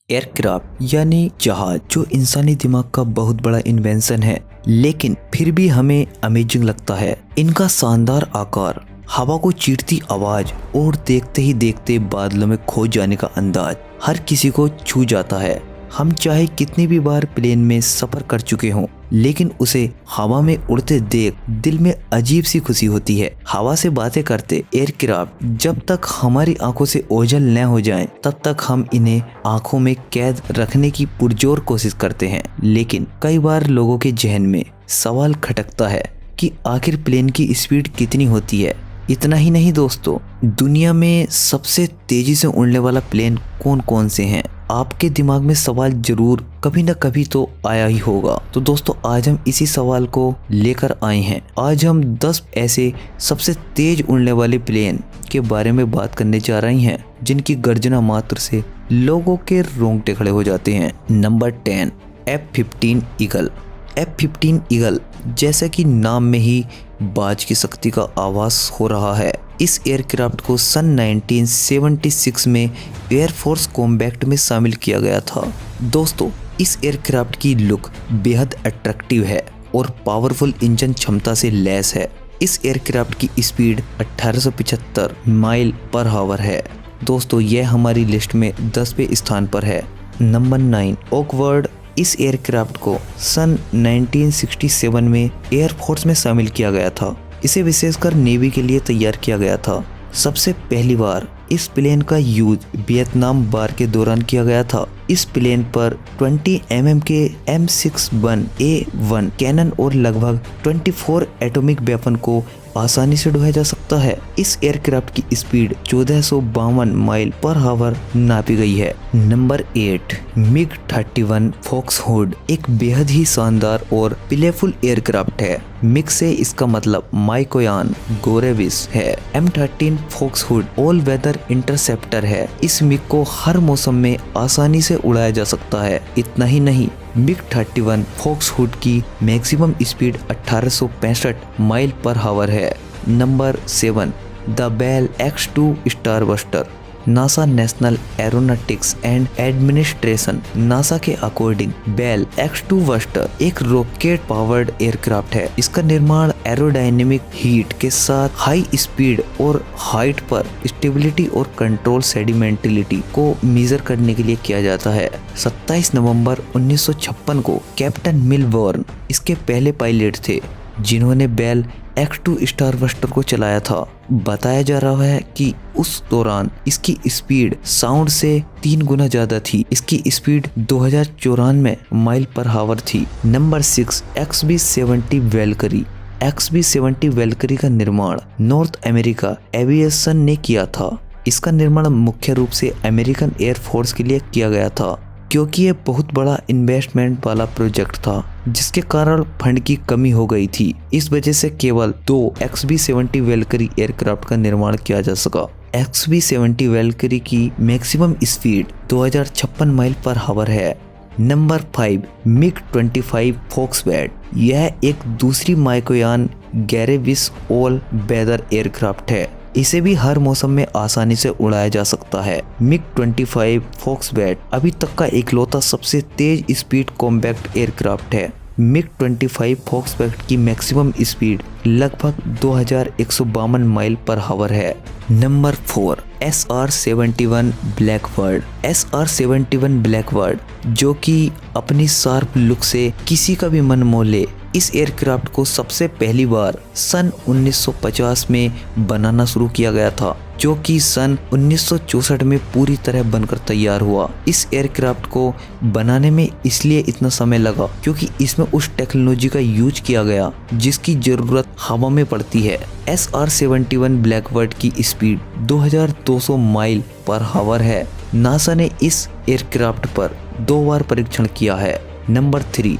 Aircraft यानी जहाज जो इंसानी दिमाग का बहुत बड़ा इन्वेंशन है, लेकिन फिर भी हमें अमेजिंग लगता है। इनका शानदार आकार, हवा को चीरती आवाज और देखते ही देखते बादलों में खो जाने का अंदाज हर किसी को छू जाता है। हम चाहे कितनी भी बार प्लेन में सफर कर चुके हों, लेकिन उसे हवा में उड़ते देख दिल में अजीब सी खुशी होती है। हवा से बातें करते एयरक्राफ्ट जब तक हमारी आंखों से ओझल न हो जाएं, तब तक हम इन्हें आंखों में कैद रखने की पुरजोर कोशिश करते हैं। लेकिन कई बार लोगों के जहन में सवाल खटकता है कि आखिर प्लेन की स्पीड कितनी होती है। इतना ही नहीं दोस्तों, दुनिया में सबसे तेजी से उड़ने वाला प्लेन कौन कौन से हैं? आपके दिमाग में सवाल जरूर कभी ना कभी तो आया ही होगा। तो दोस्तों, आज हम इसी सवाल को लेकर आए हैं। आज हम 10 ऐसे सबसे तेज उड़ने वाले प्लेन के बारे में बात करने जा रहे हैं, जिनकी गर्जना मात्र से लोगों के रोंगटे खड़े हो जाते हैं। Number 10, F-15 eagle. F-15 eagle जैसा कि नाम में ही बाज की शक्ति का आभास हो रहा है। इस एयरक्राफ्ट को सन 1976 में एयरफोर्स कॉम्बैट में शामिल किया गया था। दोस्तों, इस एयरक्राफ्ट की लुक बेहद अट्रैक्टिव है और पावरफुल इंजन क्षमता से लैस है। इस एयरक्राफ्ट की स्पीड 1875 माइल पर आवर है। दोस्तों, यह हमारी लिस्ट में 10वें स्थान पर है। Number 9, awkward. इस एयरक्राफ्ट को सन 1967 में एयरफोर्स में शामिल किया गया था। इसे विशेषकर नेवी के लिए तैयार किया गया था। सबसे पहली बार इस प्लेन का यूज वियतनाम वार के दौरान किया गया था। इस प्लेन पर 20 mm के M61A1 कैनन और लगभग 24 एटॉमिक वेपन को आसानी से ढोया जा सकता है। इस एयरक्राफ्ट की स्पीड 1452 माइल पर आवर नापी गई है। नंबर 8, MiG-31 फॉक्सहुड एक बेहद ही शानदार और प्लेफुल एयरक्राफ्ट है। मिग से इसका मतलब माइकोयान गोरेविस है। M13 फॉक्सहुड ऑल वेदर इंटरसेप्टर है। इस मिग को हर मौसम में आसानी से उड़ाया जा सकता है। इतना ही नहीं, MiG-31 फॉक्सहुड की maximum speed 1865 mile per hour है। Number 7, the Bell X-2 Starbuster. NASA national aeronautics and administration NASA के अकॉर्डिंग बेल X-2 बस्टर एक रॉकेट पावर्ड एयरक्राफ्ट है। इसका निर्माण एरोडायनेमिक हीट के साथ हाई स्पीड और हाइट पर स्टेबिलिटी और कंट्रोल सेडिमेंटलिटी को मेजर करने के लिए किया जाता है। 27 नवंबर 1956 को कैप्टन मिलबॉर्न इसके पहले पायलट थे, जिन्होंने बेल X-2 स्टारबस्टर को चलाया था। बताया जा रहा है कि उस दौरान इसकी स्पीड साउंड से 3 गुना ज्यादा थी। इसकी स्पीड 2094 माइल पर आवर थी। Number 6, XB-70 Valkyrie. XB-70 Valkyrie का निर्माण नॉर्थ अमेरिका एविएशन ने किया था। इसका निर्माण मुख्य रूप से अमेरिकन एयरफोर्स के लिए किया गया था, क्योंकि ये बहुत बड़ा इन्वेस्टमेंट वाला प्रोजेक्ट था, जिसके कारण फंड की कमी हो गई थी। इस वजह से केवल 2 XB-70 वैल्करी एयरक्राफ्ट का निर्माण किया जा सका। XB-70 वैल्करी की maximum speed 2056 mile per hour है। Number 5, MiG-25 Foxbat. यह एक दूसरी Mikoyan Gurevich all weather aircraft है। इसे भी हर मौसम में आसानी से उड़ाया जा सकता है। MiG-25 फॉक्सबैट अभी तक का इकलौता सबसे तेज स्पीड कॉम्बैक्ट एयरक्राफ्ट है। MiG-25 फॉक्सबैट की मैक्सिमम स्पीड लगभग 2152 माइल पर आवर है। Number 4, SR-71 Blackbird. SR-71 Blackbird, जो कि अपनी शार्प लुक से किसी का भी मन मोह ले, इस एयरक्राफ्ट को सबसे पहली बार सन 1950 में बनाना शुरू किया गया था, जो कि सन 1964 में पूरी तरह बनकर तैयार हुआ। इस एयरक्राफ्ट को बनाने में इसलिए इतना समय लगा क्योंकि इसमें उस टेक्नोलॉजी का यूज किया गया जिसकी जरूरत हवा में पड़ती है। SR-71 ब्लैकबर्ड की स्पीड 2200 माइल पर आवर है। नासा ने इस एयरक्राफ्ट पर 2 बार परीक्षण किया है। नंबर 3,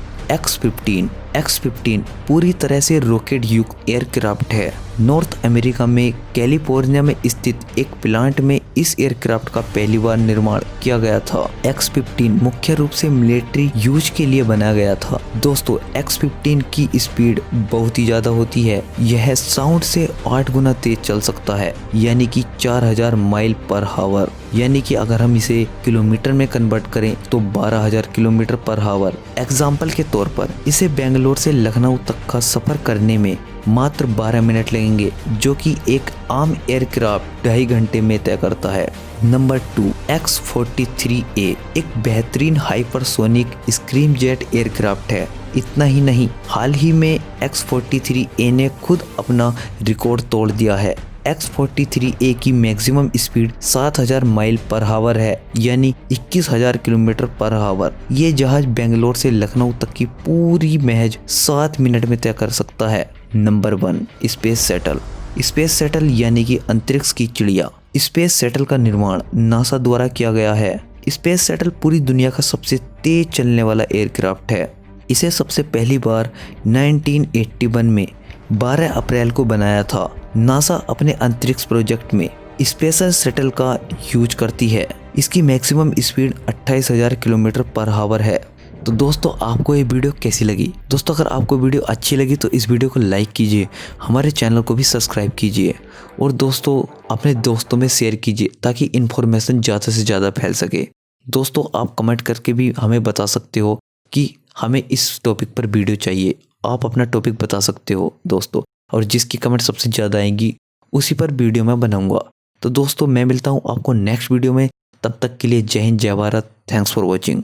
X-15 पूरी तरह से रॉकेट युक्त एयरक्राफ्ट है। नॉर्थ अमेरिका में कैलिफोर्निया में स्थित एक प्लांट में इस एयरक्राफ्ट का पहली बार निर्माण किया गया था। X-15 मुख्य रूप से मिलिट्री यूज के लिए बनाया गया था। दोस्तों X-15 की स्पीड बहुत ही ज्यादा होती है। यह साउंड से 8 गुना तेज चल सकता है, यानी कि 4000 माइल पर हावर। यानी कि अगर हम इसे किलोमीटर में कन्वर्ट करें तो 12000 किलोमीटर पर हावर। एग्जाम्पल के तौर पर इसे बेंगलोर से लखनऊ तक का सफर करने में मात्र 12 मिनट लगेंगे, जो कि एक आम एयरक्राफ्ट 2.5 घंटे में तय करता है। नंबर 2, X-43A एक बेहतरीन हाइपरसोनिक स्क्रीम जेट एयरक्राफ्ट है। इतना ही नहीं, हाल ही में X-43A ने खुद अपना रिकॉर्ड तोड़ दिया है। X-43A की मैक्सिमम स्पीड 7000 माइल पर हावर है, यानी 21000 किलोमीटर पर हावर। ये जहाज बेंगलोर से लखनऊ तक की पूरी महज 7 मिनट में तय कर सकता है। Number 1, space settle. Space settle यानी कि अंतरिक्ष की चिड़िया। स्पेस सेटल का निर्माण नासा द्वारा किया गया है। स्पेस सेटल पूरी दुनिया का सबसे तेज चलने वाला एयरक्राफ्ट है। इसे सबसे पहली बार 1981 में 12 अप्रैल को बनाया था। नासा अपने अंतरिक्ष प्रोजेक्ट में स्पेस शटल का यूज करती है। इसकी मैक्सिमम स्पीड 28000 किलोमीटर पर हावर है। तो दोस्तों आपको ये वीडियो कैसी लगी? दोस्तों अगर आपको वीडियो अच्छी लगी तो इस वीडियो को लाइक कीजिए, हमारे चैनल को भी सब्सक्राइब कीजिए और दोस्तों अपने दोस्तों में शेयर कीजिए ताकि इन्फॉर्मेशन ज़्यादा से ज़्यादा फैल सके। दोस्तों आप कमेंट करके भी हमें बता सकते हो कि हमें इस टॉपिक पर वीडियो चाहिए। आप अपना टॉपिक बता सकते हो दोस्तों, और जिसकी कमेंट सबसे ज़्यादा आएंगी उसी पर वीडियो मैं बनाऊंगा। तो दोस्तों मैं मिलता हूँ आपको नेक्स्ट वीडियो में। तब तक के लिए जय हिंद, जय भारत। Thanks for watching.